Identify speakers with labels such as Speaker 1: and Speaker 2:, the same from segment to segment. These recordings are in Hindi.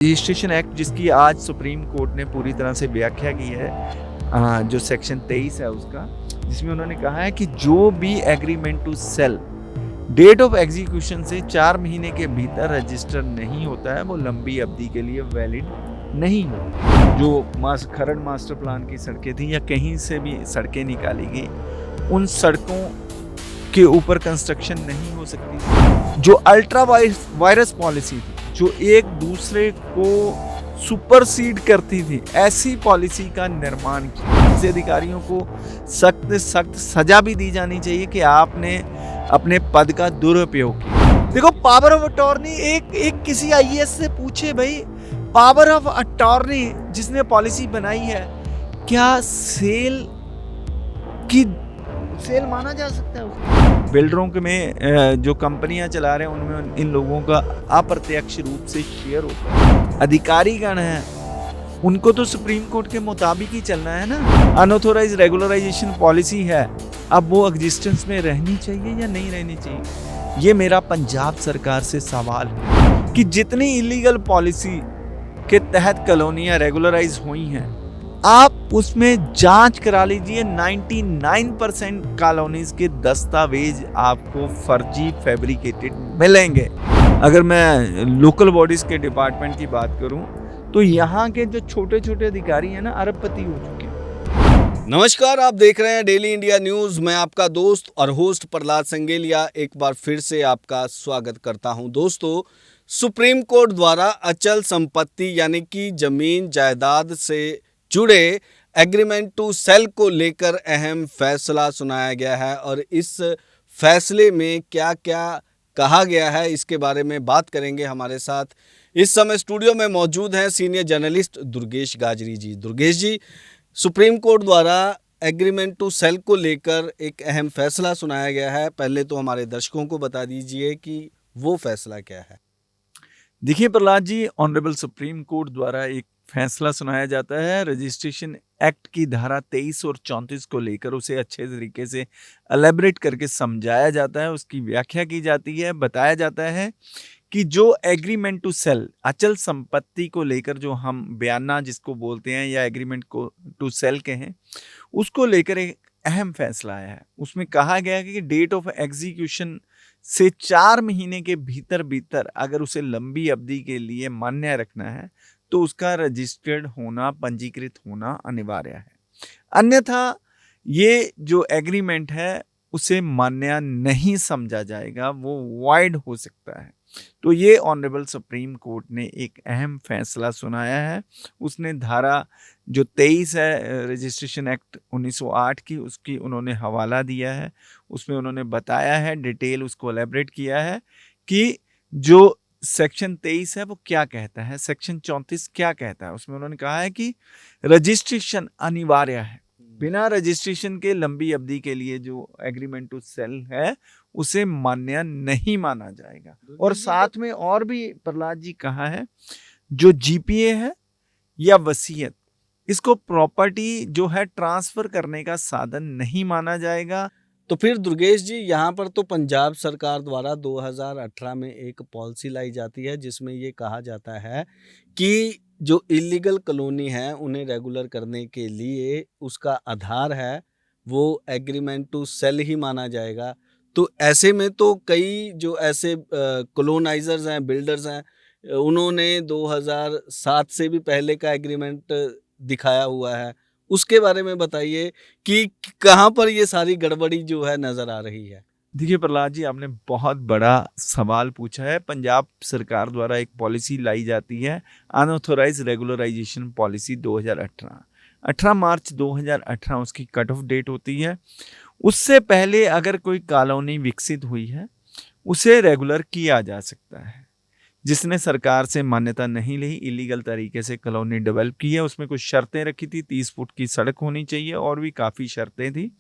Speaker 1: रजिस्ट्रेशन एक्ट जिसकी आज सुप्रीम कोर्ट ने पूरी तरह से व्याख्या की है, जो सेक्शन 23 है उसका, जिसमें उन्होंने कहा है कि जो भी agreement to sale date of execution से 4 महीने के भीतर रजिस्टर नहीं होता है वो लंबी अवधि के लिए वैलिड नहीं होता। जो खरड़ मास्टर प्लान की सड़कें थी या कहीं से भी सड़कें निकाली गई, उन सड़कों के ऊपर कंस्ट्रक्शन नहीं हो सकती। जो अल्ट्रा वायरस पॉलिसी थी, जो एक दूसरे को सुपरसीड करती थी, ऐसी पॉलिसी का निर्माण किया। ऐसे अधिकारियों को सख्त सख्त सजा भी दी जानी चाहिए कि आपने अपने पद का दुरुपयोग किया। देखो, पावर ऑफ अटॉर्नी एक किसी आईएएस से पूछे, भाई पावर ऑफ अटॉर्नी जिसने पॉलिसी बनाई है, क्या सेल माना जा सकता है उसको? बिल्डरों में जो कंपनियां चला रहे हैं उनमें इन लोगों का अप्रत्यक्ष रूप से शेयर होता है। अधिकारीगण है, उनको तो सुप्रीम कोर्ट के मुताबिक ही चलना है ना। अनऑथोराइज रेगुलराइजेशन पॉलिसी है, अब वो एग्जिस्टेंस में रहनी चाहिए या नहीं रहनी चाहिए? ये मेरा पंजाब सरकार से सवाल है कि जितनी इलीगल पॉलिसी के तहत कॉलोनियां रेगुलराइज हुई हैं, आप उसमें जांच करा लीजिए। 99% कॉलोनीज के दस्तावेज आपको फर्जी फैब्रिकेटेड मिलेंगे। अगर मैं लोकल बॉडीज के डिपार्टमेंट की बात करूं तो यहाँ के जो छोटे छोटे अधिकारी हैं ना, अरबपति हो चुके हैं।
Speaker 2: नमस्कार, आप देख रहे हैं डेली इंडिया न्यूज़। मैं आपका दोस्त और होस्ट प्रहलाद संगेलिया एक बार फिर से आपका स्वागत करता हूं। दोस्तों, सुप्रीम कोर्ट द्वारा अचल संपत्ति यानी कि जमीन जायदाद से जुड़े एग्रीमेंट टू सेल को लेकर अहम फैसला सुनाया गया है और इस फैसले में क्या क्या कहा गया है इसके बारे में बात करेंगे। हमारे साथ इस समय स्टूडियो में मौजूद हैं सीनियर जर्नलिस्ट दुर्गेश गाजरी जी। दुर्गेश जी, सुप्रीम कोर्ट द्वारा एग्रीमेंट टू सेल को लेकर एक अहम फैसला सुनाया गया है। पहले तो हमारे दर्शकों को बता दीजिए कि वो फैसला क्या है।
Speaker 1: देखिए Prahlad ji, honourable supreme court द्वारा एक फैसला सुनाया जाता है। रजिस्ट्रेशन एक्ट की धारा 23 और 34 को लेकर उसे अच्छे तरीके से एलेबरेट करके समझाया जाता है, उसकी व्याख्या की जाती है। बताया जाता है कि जो एग्रीमेंट टू सेल, अचल संपत्ति को लेकर जो हम बयाना जिसको बोलते हैं या एग्रीमेंट को टू सेल कहें, उसको लेकर एक अहम फैसला आया है। उसमें कहा गया है कि डेट ऑफ एग्जीक्यूशन से 4 महीने के भीतर अगर उसे लंबी अवधि के लिए मान्य रखना है तो उसका रजिस्टर्ड होना, पंजीकृत होना अनिवार्य है। अन्यथा ये जो एग्रीमेंट है उसे मान्य नहीं समझा जाएगा, वो वॉइड हो सकता है। तो ये ऑनरेबल सुप्रीम कोर्ट ने एक अहम फैसला सुनाया है। उसने धारा जो 23 है रजिस्ट्रेशन एक्ट 1908 की, उसकी उन्होंने हवाला दिया है। उसमें उन्होंने बताया है, डिटेल उसको एलेबरेट किया है कि जो सेक्शन 23 है वो क्या कहता है, सेक्शन 34 क्या कहता है। उसमें उन्होंने कहा है कि रजिस्ट्रेशन अनिवार्य है। बिना रजिस्ट्रेशन के लंबी अवधि के लिए जो एग्रीमेंट टू सेल है उसे मान्य नहीं माना जाएगा। और साथ में और भी प्रहलाद जी कहा है, जो जीपीए है या वसीयत, इसको प्रॉपर्टी जो है ट्रांसफर करने का साधन नहीं माना जाएगा।
Speaker 2: तो फिर दुर्गेश जी, यहाँ पर तो पंजाब सरकार द्वारा 2018 में एक पॉलिसी लाई जाती है जिसमें ये कहा जाता है कि जो इलीगल कॉलोनी है उन्हें रेगुलर करने के लिए उसका आधार है वो एग्रीमेंट टू सेल ही माना जाएगा। तो ऐसे में तो कई जो ऐसे कॉलोनाइजर्स हैं, बिल्डर्स हैं, उन्होंने 2007 से भी पहले का एग्रीमेंट दिखाया हुआ है। उसके बारे में बताइए कि कहाँ पर ये सारी गड़बड़ी जो है नजर आ रही है।
Speaker 1: देखिए प्रहलाद जी, आपने बहुत बड़ा सवाल पूछा है। पंजाब सरकार द्वारा एक पॉलिसी लाई जाती है, अनऑथोराइज रेगुलराइजेशन पॉलिसी 2018। 18 मार्च 2018 उसकी कट ऑफ डेट होती है। उससे पहले अगर कोई कॉलोनी विकसित हुई है उसे रेगुलर किया जा सकता है। जिसने सरकार से मान्यता नहीं ली, इलीगल तरीके से कॉलोनी डेवलप की है, उसमें कुछ शर्तें रखी थी, 30 फुट की सड़क होनी चाहिए और भी काफ़ी शर्तें थी।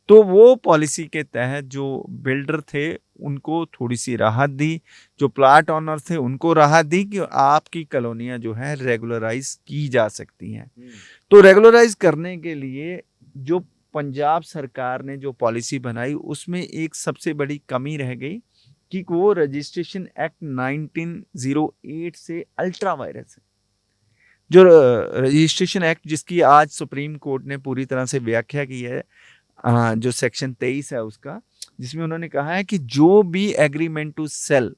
Speaker 1: तो वो पॉलिसी के तहत जो बिल्डर थे उनको थोड़ी सी राहत दी, जो प्लाट ऑनर थे उनको राहत दी कि आपकी कॉलोनियाँ जो है रेगुलराइज की जा सकती हैं। तो रेगुलराइज करने के लिए जो पंजाब सरकार ने जो पॉलिसी बनाई उसमें एक सबसे बड़ी कमी रह गई कि वो रजिस्ट्रेशन एक्ट 1908 से अल्ट्रा वायरस है। जो रजिस्ट्रेशन एक्ट जिसकी आज सुप्रीम कोर्ट ने पूरी तरह से व्याख्या की है, जो सेक्शन 23 है उसका, जिसमें उन्होंने कहा है कि जो भी agreement to sale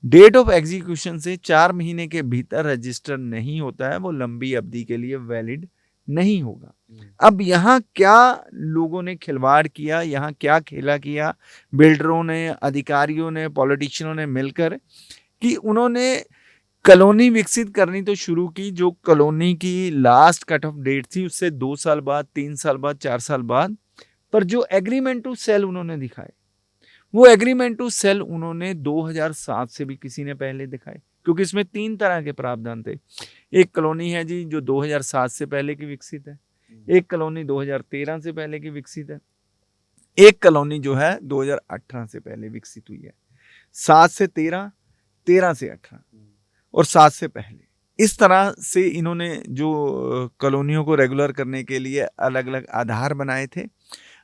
Speaker 1: date of execution से 4 महीने के भीतर रजिस्टर नहीं होता है, वो लंबी अवधि के लिए वैलिड नहीं होगा। अब यहाँ क्या लोगों ने खिलवाड़ किया, यहाँ क्या खेला किया बिल्डरों ने, अधिकारियों ने, पॉलिटिशियनों ने मिलकर, कि उन्होंने कॉलोनी विकसित करनी तो शुरू की। जो कॉलोनी की लास्ट कट ऑफ डेट थी उससे 2 साल बाद, 3 साल बाद, 4 साल बाद, पर जो एग्रीमेंट टू सेल उन्होंने दिखाए, वो एग्रीमेंट टू सेल उन्होंने 2007 से भी किसी ने पहले दिखाए, क्योंकि इसमें 3 तरह के प्रावधान थे। एक कॉलोनी है जी जो 2007 से पहले की विकसित है, एक कॉलोनी 2013 से पहले की विकसित है, एक कॉलोनी जो है 2018 से पहले विकसित हुई है। 7 से 13, 13 से 18 और 7 से पहले। इस तरह से इन्होंने जो कॉलोनियों को रेगुलर करने के लिए अलग अलग आधार बनाए थे।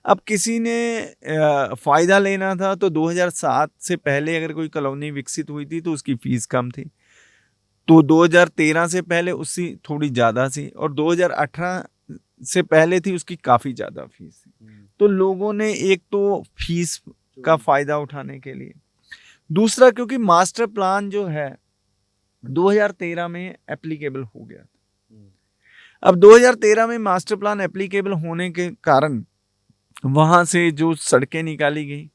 Speaker 1: अब किसी ने फ़ायदा लेना था तो 2007 से पहले अगर कोई कॉलोनी विकसित हुई थी तो उसकी फ़ीस कम थी, तो 2013 से पहले उसकी थोड़ी ज़्यादा थी, और 2018 से पहले थी उसकी काफ़ी ज़्यादा फीस थी। तो लोगों ने एक तो फीस का फ़ायदा उठाने के लिए, दूसरा क्योंकि मास्टर प्लान जो है 2013 में एप्लीकेबल हो गया था। अब 2013 में मास्टर प्लान एप्लीकेबल होने के कारण वहाँ से जो सड़कें निकाली गई,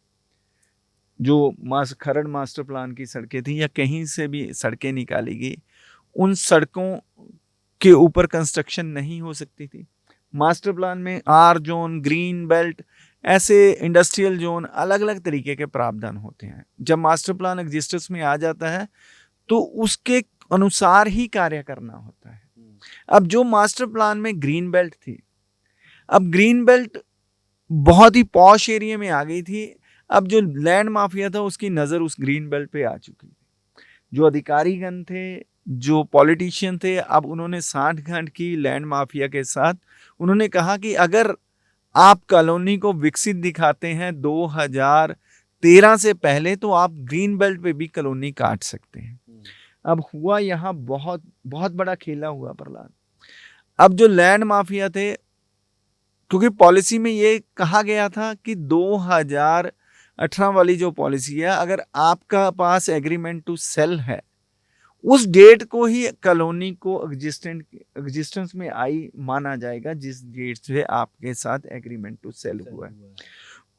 Speaker 1: जो खरड़ मास्टर प्लान की सड़कें थी या कहीं से भी सड़कें निकाली गई, उन सड़कों के ऊपर कंस्ट्रक्शन नहीं हो सकती थी। मास्टर प्लान में आर जोन, ग्रीन बेल्ट, ऐसे इंडस्ट्रियल जोन, अलग अलग तरीके के प्रावधान होते हैं। जब मास्टर प्लान एग्जिस्टेंस में आ जाता है तो उसके अनुसार ही कार्य करना होता है। अब जो मास्टर प्लान में ग्रीन बेल्ट थी, अब ग्रीन बेल्ट बहुत ही पॉश एरिया में आ गई थी। अब जो लैंड माफिया था उसकी नज़र उस ग्रीन बेल्ट पे आ चुकी थी। जो अधिकारीगण थे, जो पॉलिटिशियन थे, अब उन्होंने सांठ-गांठ की लैंड माफिया के साथ। उन्होंने कहा कि अगर आप कॉलोनी को विकसित दिखाते हैं 2013 से पहले तो आप ग्रीन बेल्ट पे भी कॉलोनी काट सकते हैं। अब हुआ यहाँ बहुत बहुत बड़ा खेला हुआ प्रहलाद। अब जो लैंड माफिया थे, क्योंकि पॉलिसी में ये कहा गया था कि 2018 वाली जो पॉलिसी है, अगर आपका पास एग्रीमेंट टू सेल है उस डेट को ही कॉलोनी को एग्जिस्टेंस में आई माना जाएगा जिस डेट से आपके साथ एग्रीमेंट टू सेल हुआ है।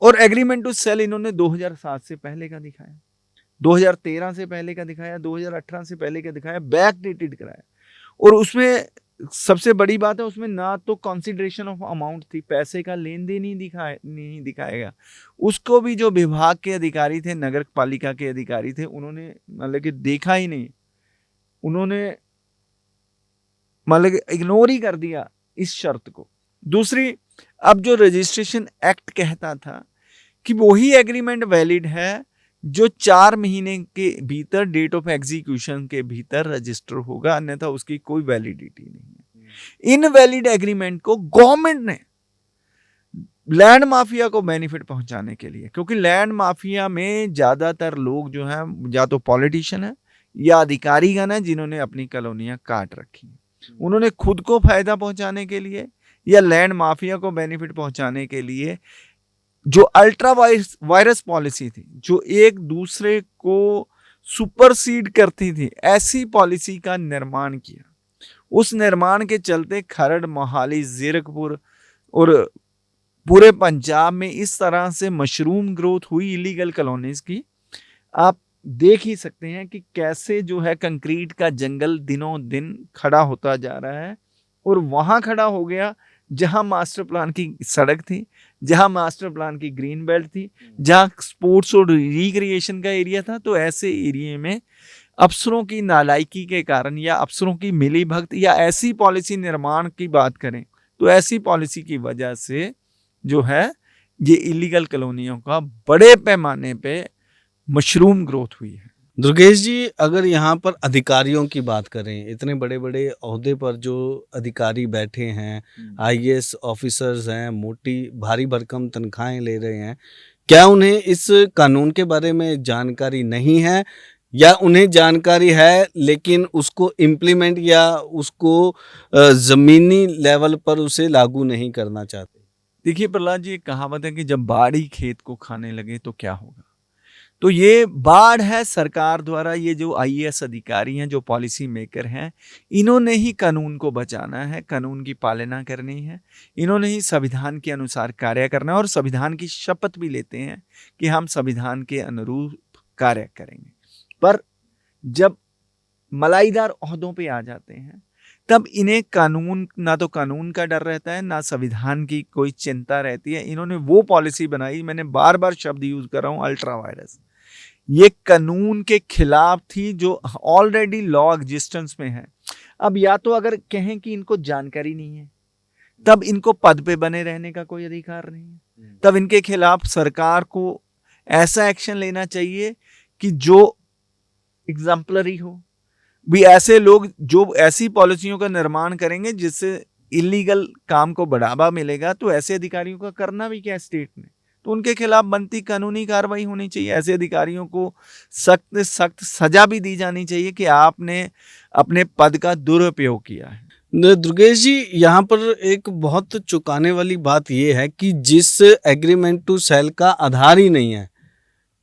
Speaker 1: और एग्रीमेंट टू सेल इन्होंने 2007 से पहले का दिखाया, 2013 से पहले का दिखाया, 2018 से पहले का दिखाया, बैक डेटेड कराया। और उसमें सबसे बड़ी बात है, उसमें ना तो कंसिडरेशन ऑफ अमाउंट थी, पैसे का लेन देन ही नहीं दिखाएगा। उसको भी जो विभाग के अधिकारी थे, नगर पालिका के अधिकारी थे, उन्होंने मतलब कि देखा ही नहीं, उन्होंने मतलब इग्नोर ही कर दिया इस शर्त को। दूसरी, अब जो रजिस्ट्रेशन एक्ट कहता था कि वही एग्रीमेंट वैलिड है जो 4 महीने के भीतर डेट ऑफ एग्जीक्यूशन के भीतर रजिस्टर होगा, अन्यथा उसकी कोई वैलिडिटी नहीं है। इन वैलिड एग्रीमेंट को गवर्नमेंट ने लैंड माफिया को बेनिफिट पहुंचाने के लिए, क्योंकि लैंड माफिया में ज्यादातर लोग जो हैं या तो पॉलिटिशियन है या अधिकारीगण है जिन्होंने अपनी कॉलोनियां काट रखी, उन्होंने खुद को फायदा पहुंचाने के लिए या लैंड माफिया को बेनिफिट पहुंचाने के लिए जो अल्ट्रा वायरस पॉलिसी थी, जो एक दूसरे को सुपरसीड करती थी, ऐसी पॉलिसी का निर्माण किया। उस निर्माण के चलते खरड़, मोहाली, जीरकपुर और पूरे पंजाब में इस तरह से मशरूम ग्रोथ हुई इलीगल कॉलोनीज की। आप देख ही सकते हैं कि कैसे जो है कंक्रीट का जंगल दिनों दिन खड़ा होता जा रहा है, और वहां खड़ा हो गया जहां मास्टर प्लान की सड़क थी, जहां मास्टर प्लान की ग्रीन बेल्ट थी, जहां स्पोर्ट्स और रिक्रिएशन का एरिया था। तो ऐसे एरिया में अफसरों की नालायकी के कारण या अफसरों की मिलीभगत या ऐसी पॉलिसी निर्माण की बात करें तो ऐसी पॉलिसी की वजह से जो है ये इलीगल कॉलोनियों का बड़े पैमाने पे मशरूम ग्रोथ हुई है।
Speaker 2: दुर्गेश जी, अगर यहाँ पर अधिकारियों की बात करें, इतने बड़े बड़े ओहदे पर जो अधिकारी बैठे हैं, आईएएस ऑफिसर्स हैं, मोटी भारी भरकम तनख्वाहें ले रहे हैं, क्या उन्हें इस कानून के बारे में जानकारी नहीं है, या उन्हें जानकारी है लेकिन उसको इम्प्लीमेंट या उसको ज़मीनी लेवल पर उसे लागू नहीं करना चाहते?
Speaker 1: देखिए प्रहलाद जी, एक कहावत है कि जब बाढ़ ही खेत को खाने लगे तो क्या होगा। तो ये बाढ़ है सरकार द्वारा, ये जो आईएएस अधिकारी हैं, जो पॉलिसी मेकर हैं, इन्होंने ही कानून को बचाना है, कानून की पालना करनी है, इन्होंने ही संविधान के अनुसार कार्य करना है और संविधान की शपथ भी लेते हैं कि हम संविधान के अनुरूप कार्य करेंगे। पर जब मलाईदार ओहदों पे आ जाते हैं, तब इन्हें कानून, ना तो कानून का डर रहता है, ना संविधान की कोई चिंता रहती है। इन्होंने वो पॉलिसी बनाई, मैंने बार बार शब्द यूज कर रहा हूँ, अल्ट्रा वायरस। ये कानून के खिलाफ थी जो ऑलरेडी लॉ एग्जिस्टेंस में है। अब या तो अगर कहें कि इनको जानकारी नहीं है, तब इनको पद पे बने रहने का कोई अधिकार नहीं है, तब इनके खिलाफ सरकार को ऐसा एक्शन लेना चाहिए कि जो एग्जाम्पलरी हो। भी ऐसे लोग जो ऐसी पॉलिसियों का निर्माण करेंगे जिससे इलीगल काम को बढ़ावा मिलेगा, तो ऐसे अधिकारियों का करना भी क्या स्टेट ने, तो उनके खिलाफ बनती कानूनी कार्रवाई होनी चाहिए। ऐसे अधिकारियों को सख्त सख्त सजा भी दी जानी चाहिए कि आपने अपने पद का दुरुपयोग किया है।
Speaker 2: दुर्गेश जी, यहाँ पर एक बहुत चौंकाने वाली बात यह है कि जिस एग्रीमेंट टू सेल का आधार ही नहीं है,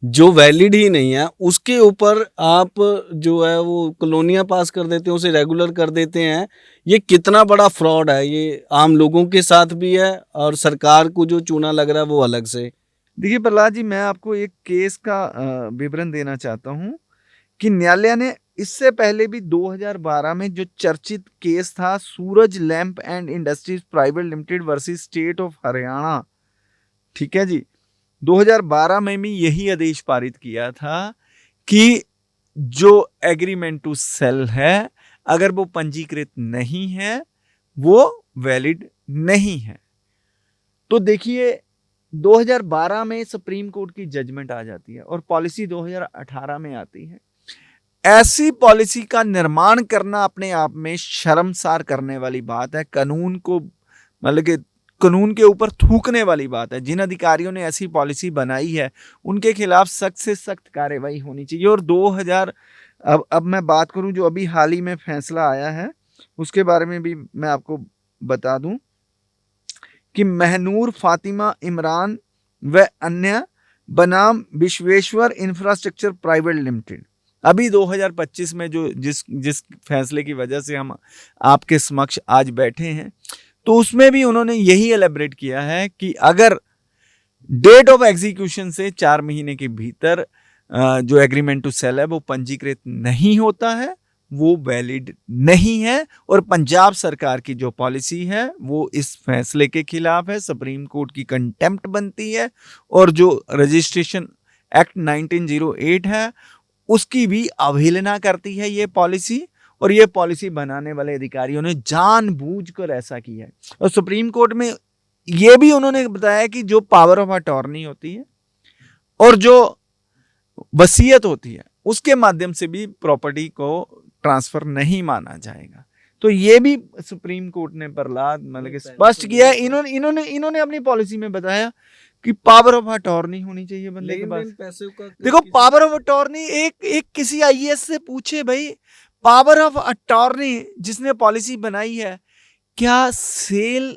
Speaker 2: जो वैलिड ही नहीं है, उसके ऊपर आप जो है वो कॉलोनियाँ पास कर देते हैं, उसे रेगुलर कर देते हैं। ये कितना बड़ा फ्रॉड है, ये आम लोगों के साथ भी है और सरकार को जो चूना लग रहा है वो अलग से।
Speaker 1: देखिए प्रहलाद जी, मैं आपको एक केस का विवरण देना चाहता हूँ कि न्यायालय ने इससे पहले भी 2012 में जो चर्चित केस था, Suraj lamp and industries private limited versus state of Haryana, ठीक है जी, 2012 में भी यही आदेश पारित किया था कि जो एग्रीमेंट टू सेल है, अगर वो पंजीकृत नहीं है, वो वैलिड नहीं है। तो देखिए 2012 में सुप्रीम कोर्ट की जजमेंट आ जाती है और पॉलिसी 2018 में आती है। ऐसी पॉलिसी का निर्माण करना अपने आप में शर्मसार करने वाली बात है, कानून को मतलब कि कानून के ऊपर थूकने वाली बात है। जिन अधिकारियों ने ऐसी पॉलिसी बनाई है उनके खिलाफ सख्त से सख्त कार्रवाई होनी चाहिए। और 2000 अब मैं बात करूं जो अभी हाल ही में फैसला आया है, उसके बारे में भी मैं आपको बता दूं कि महनूर फातिमा इमरान व अन्य बनाम विश्वेश्वर इंफ्रास्ट्रक्चर प्राइवेट लिमिटेड, अभी 2025 में जो जिस फैसले की वजह से हम आपके समक्ष आज बैठे हैं, तो उसमें भी उन्होंने यही एलेबरेट किया है कि अगर डेट ऑफ एग्जीक्यूशन से 4 महीने के भीतर जो एग्रीमेंट टू सेल है वो पंजीकृत नहीं होता है, वो वैलिड नहीं है। और पंजाब सरकार की जो पॉलिसी है वो इस फैसले के खिलाफ है, सुप्रीम कोर्ट की कंटेम्प्ट बनती है। और जो रजिस्ट्रेशन एक्ट 1908 है उसकी भी अवहेलना करती है ये पॉलिसी। और ये पॉलिसी बनाने वाले अधिकारियों ने जानबूझकर ऐसा किया है। और सुप्रीम कोर्ट में ये भी उन्होंने बताया कि जो पावर ऑफ अटॉर्नी होती है और जो वसीयत होती है उसके माध्यम से भी प्रॉपर्टी को ट्रांसफर नहीं माना जाएगा। तो ये भी सुप्रीम कोर्ट ने प्रहलाद मतलब स्पष्ट किया है। इन्होंने अपनी पॉलिसी में बताया कि पावर ऑफ अटॉर्नी होनी चाहिए बंदे के पास। देखो पावर ऑफ अटॉर्नी एक किसी आईएएस से पूछे भाई, पावर ऑफ अटॉर्नी जिसने पॉलिसी बनाई है, क्या सेल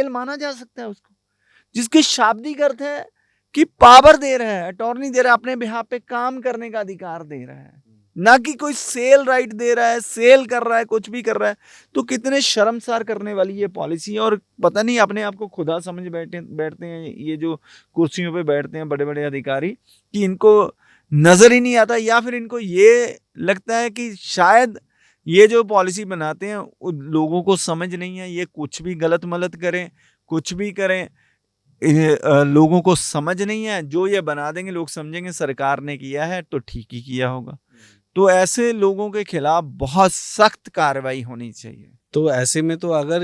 Speaker 1: माना जा सकता है उसको, जिसकी शाब्दिक अर्थ है कि पावर दे रहा है, अटॉर्नी दे रहा है, अपने बिहाफ पे काम करने का अधिकार दे रहा है, ना कि कोई सेल राइट दे रहा है, सेल कर रहा है, कुछ भी कर रहा है। तो कितने शर्मसार करने वाली ये पॉलिसी है। और पता नहीं अपने आप को खुदा समझ बैठते हैं ये जो कुर्सियों पे बैठते हैं बड़े बड़े अधिकारी, कि इनको नजर ही नहीं आता, या फिर इनको ये लगता है कि शायद ये जो पॉलिसी बनाते हैं लोगों को समझ नहीं है, ये कुछ भी गलत मलत करें, कुछ भी करें, लोगों को समझ नहीं है, जो ये बना देंगे लोग समझेंगे सरकार ने किया है तो ठीक ही किया होगा। तो ऐसे लोगों के खिलाफ बहुत सख्त कार्रवाई होनी चाहिए।
Speaker 2: तो ऐसे में तो अगर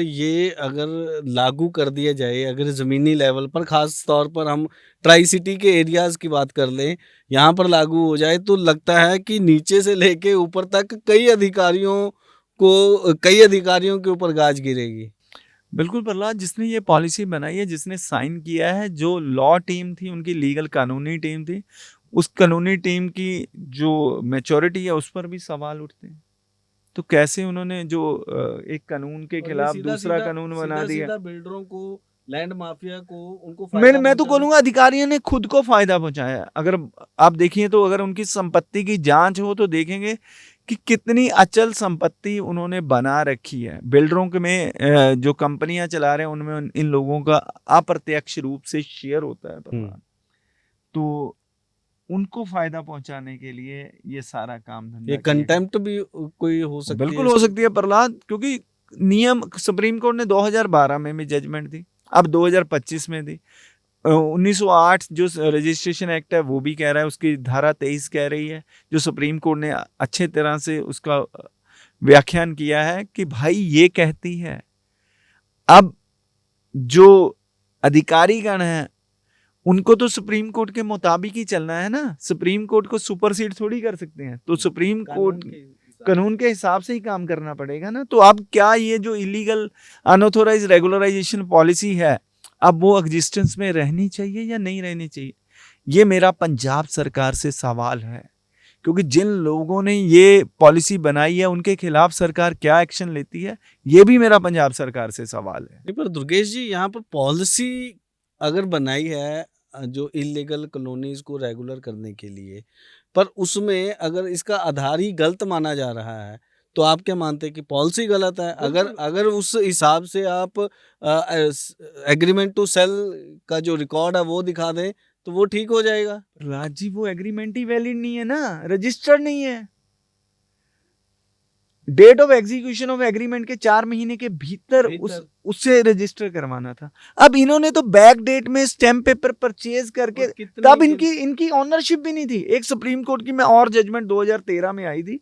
Speaker 2: लागू कर दिया जाए, अगर ज़मीनी लेवल पर, ख़ास तौर पर हम ट्राई सिटी के एरियाज़ की बात कर लें, यहाँ पर लागू हो जाए तो लगता है कि नीचे से लेके ऊपर तक कई अधिकारियों के ऊपर गाज गिरेगी।
Speaker 1: बिल्कुल प्रहलाद, जिसने ये पॉलिसी बनाई है, जिसने साइन किया है, जो लॉ टीम थी, उनकी लीगल कानूनी टीम थी, उस कानूनी टीम की जो मैच्योरिटी है उस पर भी सवाल उठते हैं। तो कैसे उन्होंने जो एक कानून के
Speaker 2: और ये
Speaker 1: खिलाफ
Speaker 2: सीधा
Speaker 1: दूसरा
Speaker 2: सीधा
Speaker 1: कानून बना
Speaker 2: सीधा
Speaker 1: दिया।
Speaker 2: सीधा बिल्डरों को, लैंड माफिया को, उनको
Speaker 1: मैं
Speaker 2: फायदा
Speaker 1: मैं तो
Speaker 2: पहुंचाना।
Speaker 1: बोलूंगा अधिकारियों ने खुद को फायदा पहुंचाया। अगर आप देखिए तो अगर उनकी संपत्ति की जांच हो तो देखेंगे कि कितनी अचल संपत्ति उन्होंने बना रखी है। बिल्डरों के में जो कंपनियां चला रहे हैं उनमें इन लोगों का अप्रत्यक्ष रूप से शेयर होता है प्रहलाद। तो उनको फायदा पहुंचाने के लिए ये सारा काम
Speaker 2: ये
Speaker 1: धंधा किया गया।
Speaker 2: कंटेम्प्ट भी कोई हो सकती है
Speaker 1: बिल्कुल हो
Speaker 2: इसकी?
Speaker 1: सकती है प्रहलाद, क्योंकि नियम सुप्रीम कोर्ट ने 2012 में भी जजमेंट दी, अब 2025 में दी। 1908 जो रजिस्ट्रेशन एक्ट है वो भी कह रहा है, उसकी धारा 23 कह रही है, जो सुप्रीम कोर्ट ने अच्छे तरह से उसका व्याख्यान किया है कि भाई ये कहती है। अब जो अधिकारीगण हैं उनको तो सुप्रीम कोर्ट के मुताबिक ही चलना है ना, सुप्रीम कोर्ट को सुपरसीड थोड़ी कर सकते हैं। तो सुप्रीम कोर्ट कानून के हिसाब से ही काम करना पड़ेगा ना। तो अब क्या ये जो इलीगल अनऑथोराइज रेगुलराइजेशन पॉलिसी है, अब वो एग्जिस्टेंस में रहनी चाहिए या नहीं रहनी चाहिए, ये मेरा पंजाब सरकार से सवाल है। क्योंकि जिन लोगों ने ये पॉलिसी बनाई है उनके खिलाफ सरकार क्या एक्शन लेती है, ये भी मेरा पंजाब सरकार से सवाल है।
Speaker 2: नहीं, पर दुर्गेश जी, यहाँ पर पॉलिसी अगर बनाई है जो इलीगल कॉलोनीज को रेगुलर करने के लिए, पर उसमें अगर इसका आधार ही गलत माना जा रहा है, तो आप क्या मानते हैं कि पॉलिसी गलत है? अगर अगर उस हिसाब से आप एग्रीमेंट टू सेल का जो रिकॉर्ड है वो दिखा दें तो वो ठीक हो जाएगा।
Speaker 1: राजी, वो एग्रीमेंट ही वैलिड नहीं है ना, रजिस्टर्ड नहीं है। Date of execution of agreement के 4 महीने के भीतर उससे रजिस्टर करवाना था। अब इन्होंने तो बैक डेट में स्टैम्प पेपर परचेज करके, तब इनकी ऑनरशिप भी नहीं थी। एक सुप्रीम कोर्ट की मैं और जजमेंट 2013 में आई थी,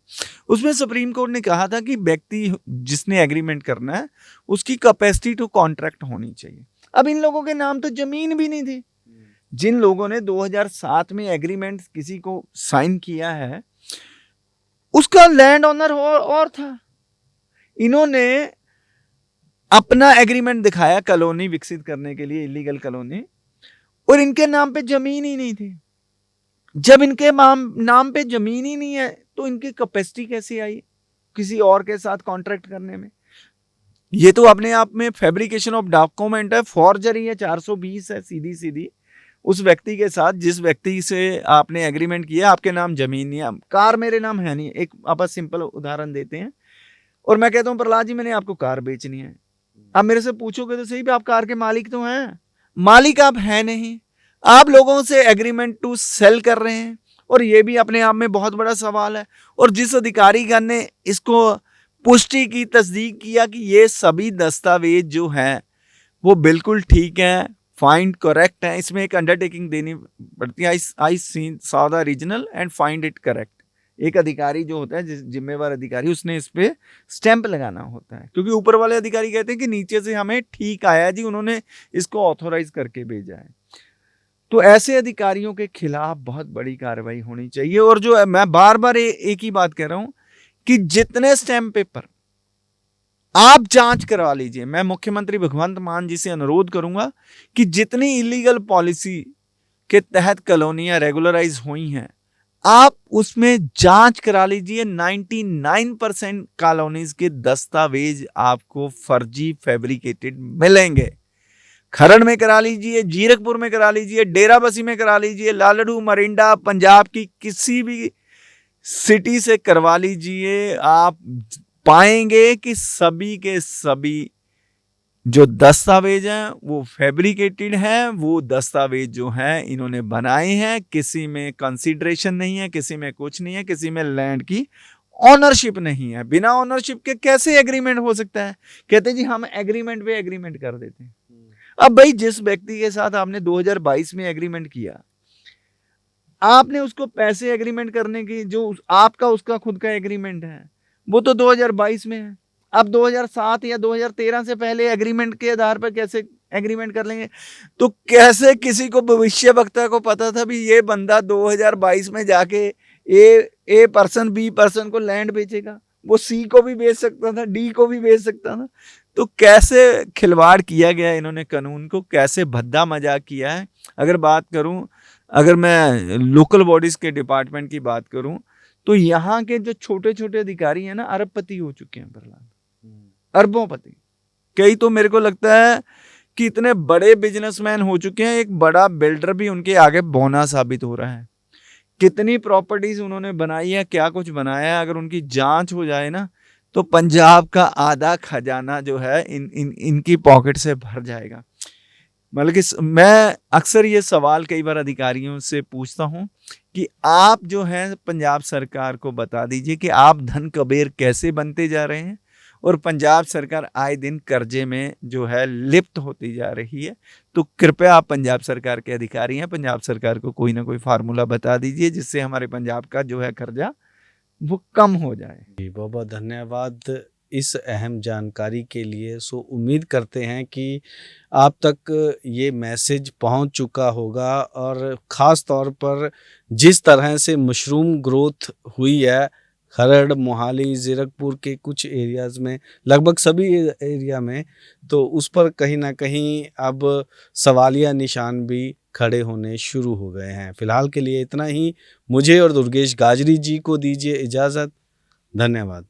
Speaker 1: उसमें सुप्रीम कोर्ट ने कहा था कि व्यक्ति जिसने एग्रीमेंट करना है उसकी कैपेसिटी टू कॉन्ट्रैक्ट होनी चाहिए। अब इन लोगों के नाम तो जमीन भी नहीं थी। जिन लोगों ने 2007 में एग्रीमेंट किसी को साइन किया है उसका लैंड ऑनर और था। इन्होंने अपना एग्रीमेंट दिखाया कॉलोनी विकसित करने के लिए, इलीगल कॉलोनी, और इनके नाम पे जमीन ही नहीं थी। जब इनके नाम पे जमीन ही नहीं है तो इनकी कैपेसिटी कैसे आई किसी और के साथ कॉन्ट्रैक्ट करने में? ये तो अपने आप में फैब्रिकेशन ऑफ डॉक्यूमेंट है, फॉर्जरी है, 420 है सीधी सीधी। उस व्यक्ति के साथ जिस व्यक्ति से आपने एग्रीमेंट किया, आपके नाम जमीन नहीं है, कार मेरे नाम है नहीं। एक आप सिंपल उदाहरण देते हैं, और मैं कहता हूं प्रहलाद जी मैंने आपको कार बेचनी है। आप मेरे से पूछोगे तो सही भी, आप कार के मालिक तो हैं, मालिक आप हैं नहीं, आप लोगों से एग्रीमेंट टू सेल कर रहे हैं, और ये भी अपने आप में बहुत बड़ा सवाल है। और जिस अधिकारीगण ने इसको पुष्टि की, तस्दीक किया कि ये सभी दस्तावेज जो हैं वो बिल्कुल ठीक है, फाइंड करेक्ट है, इसमें एक अंडरटेकिंग देनी पड़ती है, I saw the regional and find it correct. एक अधिकारी जो होता है, जिम्मेवार अधिकारी, उसने इस पे स्टैंप लगाना होता है, क्योंकि ऊपर वाले अधिकारी कहते हैं कि नीचे से हमें ठीक आया जी, उन्होंने इसको ऑथोराइज करके भेजा है। तो ऐसे अधिकारियों के खिलाफ बहुत बड़ी कार्रवाई होनी चाहिए। और जो मैं बार बार एक ही बात कह रहा हूं कि जितने स्टैंप पेपर आप जांच करवा लीजिए, मैं मुख्यमंत्री भगवंत मान जी से अनुरोध करूंगा कि जितनी इलीगल पॉलिसी के तहत कॉलोनियां रेगुलराइज हुई हैं, आप उसमें जांच करा लीजिए। 99% कॉलोनीज के दस्तावेज आपको फर्जी फैब्रिकेटेड मिलेंगे। खरड़ में करा लीजिए, जीरकपुर में करा लीजिए, डेराबसी में करा लीजिए, लालड़ू, मरिंडा, पंजाब की किसी भी सिटी से करवा लीजिए, आप पाएंगे कि सभी के सभी जो दस्तावेज हैं वो फैब्रिकेटेड हैं। वो दस्तावेज जो हैं इन्होंने बनाए हैं, किसी में कंसीडरेशन नहीं है, किसी में कुछ नहीं है, किसी में लैंड की ऑनरशिप नहीं है। बिना ऑनरशिप के कैसे एग्रीमेंट हो सकता है? कहते जी हम एग्रीमेंट पे एग्रीमेंट कर देते हैं। अब भाई जिस व्यक्ति के साथ आपने 2022 में एग्रीमेंट किया, आपने उसको पैसे एग्रीमेंट करने की, जो आपका उसका खुद का एग्रीमेंट है, वो तो 2022 में है। अब 2007 या 2013 से पहले एग्रीमेंट के आधार पर कैसे एग्रीमेंट कर लेंगे? तो कैसे किसी को, भविष्य वक्ता को पता था भी ये बंदा 2022 में जाके ए पर्सन बी पर्सन को लैंड बेचेगा? वो सी को भी बेच सकता था, डी को भी बेच सकता था। तो कैसे खिलवाड़ किया गया है इन्होंने कानून को, कैसे भद्दा मजाक किया है। अगर बात करूं, अगर मैं लोकल बॉडीज़ के डिपार्टमेंट की बात करूं, तो यहाँ के जो छोटे-छोटे अधिकारी हैं ना, अरबपति हो चुके हैं प्रहलाद, अरबोंपति। कई तो मेरे को लगता है कि इतने बड़े बिजनेसमैन हो चुके हैं, एक बड़ा बिल्डर भी उनके आगे बौना साबित हो रहा है। कितनी प्रॉपर्टीज उन्होंने बनाई है, क्या कुछ बनाया है, अगर उनकी जांच हो जाए ना, तो पंजाब का आधा खजाना जो है इनकी पॉकेट से भर जाएगा। मतलब कि मैं अक्सर ये सवाल कई बार अधिकारियों से पूछता हूँ कि आप जो है पंजाब सरकार को बता दीजिए कि आप धन कबीर कैसे बनते जा रहे हैं, और पंजाब सरकार आए दिन कर्जे में जो है लिप्त होती जा रही है। तो कृपया आप पंजाब सरकार के अधिकारी हैं, पंजाब सरकार को कोई ना कोई फार्मूला बता दीजिए जिससे हमारे पंजाब का जो है कर्जा वो कम हो जाए।
Speaker 2: जी, बहुत बहुत धन्यवाद इस अहम जानकारी के लिए। सो उम्मीद करते हैं कि आप तक ये मैसेज पहुंच चुका होगा, और ख़ास तौर पर जिस तरह से मशरूम ग्रोथ हुई है खरड़, मोहाली, ज़ीरकपुर के कुछ एरियाज़ में, लगभग सभी एरिया में, तो उस पर कहीं ना कहीं अब सवालिया निशान भी खड़े होने शुरू हो गए हैं। फ़िलहाल के लिए इतना ही। मुझे और दुर्गेश गाजरी जी को दीजिए इजाज़त। धन्यवाद।